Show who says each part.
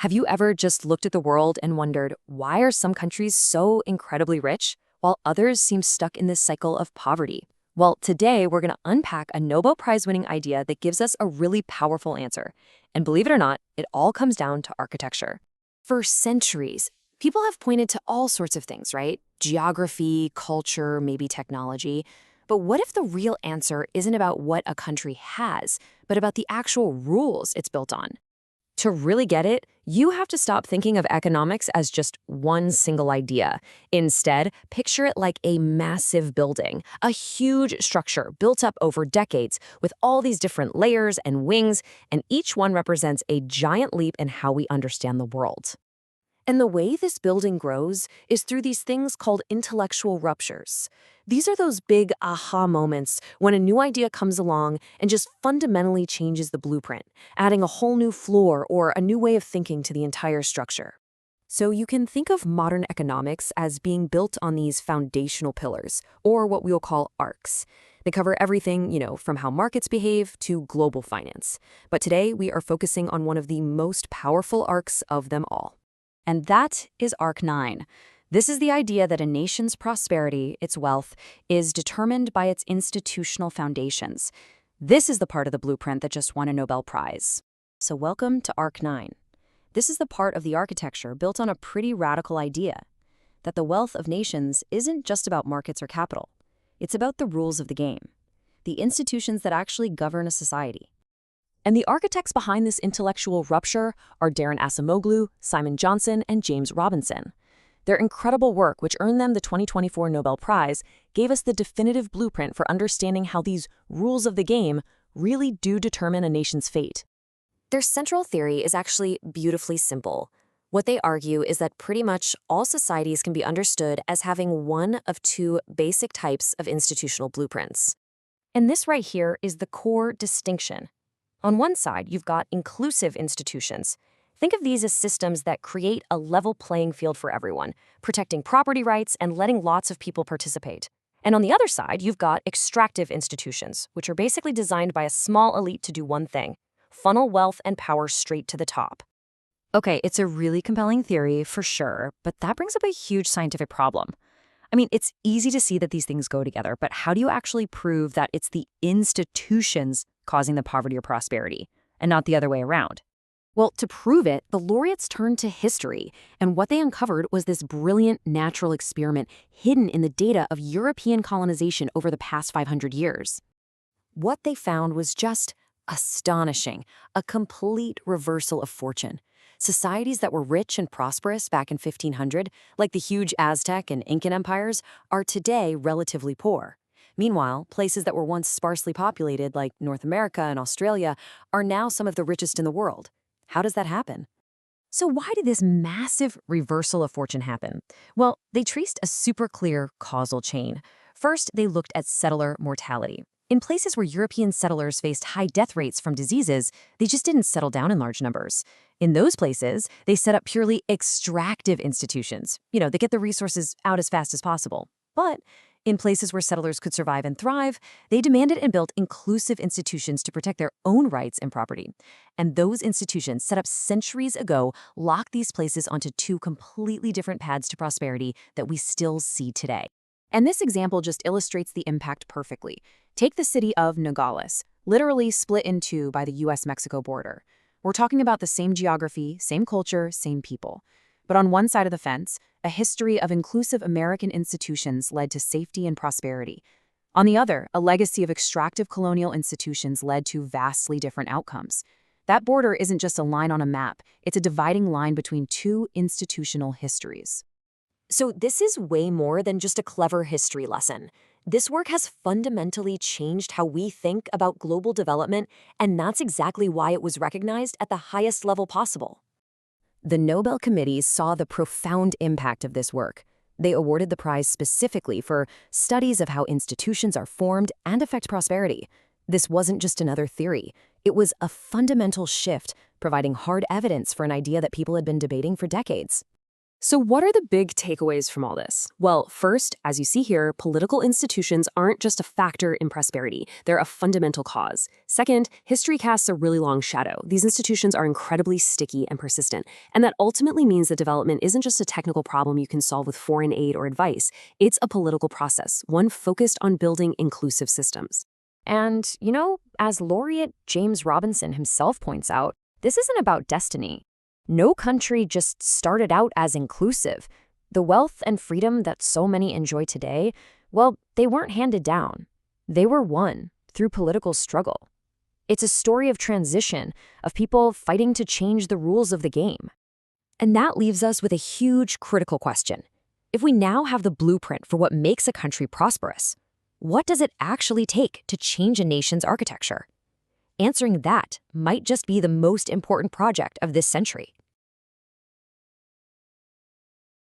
Speaker 1: Have you ever just looked at the world and wondered, why are some countries so incredibly rich, while others seem stuck in this cycle of poverty? Well, today we're going to unpack a Nobel Prize-winning idea that gives us a really powerful answer. And believe it or not, it all comes down to architecture. For centuries, people have pointed to all sorts of things, right? Geography, culture, maybe technology. But what if the real answer isn't about what a country has, but about the actual rules it's built on? To really get it, you have to stop thinking of economics as just one single idea. Instead, picture it like a massive building, a huge structure built up over decades with all these different layers and wings, and each one represents a giant leap in how we understand the world. And the way this building grows is through these things called intellectual ruptures. These are those big aha moments when a new idea comes along and just fundamentally changes the blueprint, adding a whole new floor or a new way of thinking to the entire structure. So you can think of modern economics as being built on these foundational pillars, or what we'll call arcs. They cover everything, from how markets behave to global finance. But today we are focusing on one of the most powerful arcs of them all. And that is Arc 9. This is the idea that a nation's prosperity, its wealth, is determined by its institutional foundations. This is the part of the blueprint that just won a Nobel Prize. So welcome to Arc 9. This is the part of the architecture built on a pretty radical idea, that the wealth of nations isn't just about markets or capital. It's about the rules of the game, the institutions that actually govern a society. And the architects behind this intellectual rupture are Darren Acemoglu, Simon Johnson, and James Robinson. Their incredible work, which earned them the 2024 Nobel Prize, gave us the definitive blueprint for understanding how these rules of the game really do determine a nation's fate. Their central theory is actually beautifully simple. What they argue is that pretty much all societies can be understood as having one of two basic types of institutional blueprints. And this right here is the core distinction. On one side, you've got inclusive institutions. Think of these as systems that create a level playing field for everyone, protecting property rights and letting lots of people participate. And on the other side, you've got extractive institutions, which are basically designed by a small elite to do one thing: funnel wealth and power straight to the top. Okay, it's a really compelling theory for sure, but that brings up a huge scientific problem. It's easy to see that these things go together, but how do you actually prove that it's the institutions causing the poverty or prosperity, and not the other way around? Well, to prove it, the laureates turned to history, and what they uncovered was this brilliant natural experiment hidden in the data of European colonization over the past 500 years. What they found was just astonishing, a complete reversal of fortune. Societies that were rich and prosperous back in 1500, like the huge Aztec and Incan empires, are today relatively poor. Meanwhile, places that were once sparsely populated, like North America and Australia, are now some of the richest in the world. How does that happen? So why did this massive reversal of fortune happen? Well, they traced a super clear causal chain. First, they looked at settler mortality. In places where European settlers faced high death rates from diseases, they just didn't settle down in large numbers. In those places, they set up purely extractive institutions. They get the resources out as fast as possible. But in places where settlers could survive and thrive, they demanded and built inclusive institutions to protect their own rights and property. And those institutions, set up centuries ago, locked these places onto two completely different paths to prosperity that we still see today. And this example just illustrates the impact perfectly. Take the city of Nogales, literally split in two by the US-Mexico border. We're talking about the same geography, same culture, same people. But on one side of the fence, a history of inclusive American institutions led to safety and prosperity. On the other, a legacy of extractive colonial institutions led to vastly different outcomes. That border isn't just a line on a map, it's a dividing line between two institutional histories. So this is way more than just a clever history lesson. This work has fundamentally changed how we think about global development, and that's exactly why it was recognized at the highest level possible. The Nobel committees saw the profound impact of this work. They awarded the prize specifically for studies of how institutions are formed and affect prosperity. This wasn't just another theory. It was a fundamental shift, providing hard evidence for an idea that people had been debating for decades. So what are the big takeaways from all this? Well, first, as you see here, political institutions aren't just a factor in prosperity. They're a fundamental cause. Second, history casts a really long shadow. These institutions are incredibly sticky and persistent. And that ultimately means that development isn't just a technical problem you can solve with foreign aid or advice. It's a political process, one focused on building inclusive systems. And, as Laureate James Robinson himself points out, this isn't about destiny. No country just started out as inclusive. The wealth and freedom that so many enjoy today, well, they weren't handed down. They were won through political struggle. It's a story of transition, of people fighting to change the rules of the game. And that leaves us with a huge critical question. If we now have the blueprint for what makes a country prosperous, what does it actually take to change a nation's architecture? Answering that might just be the most important project of this century.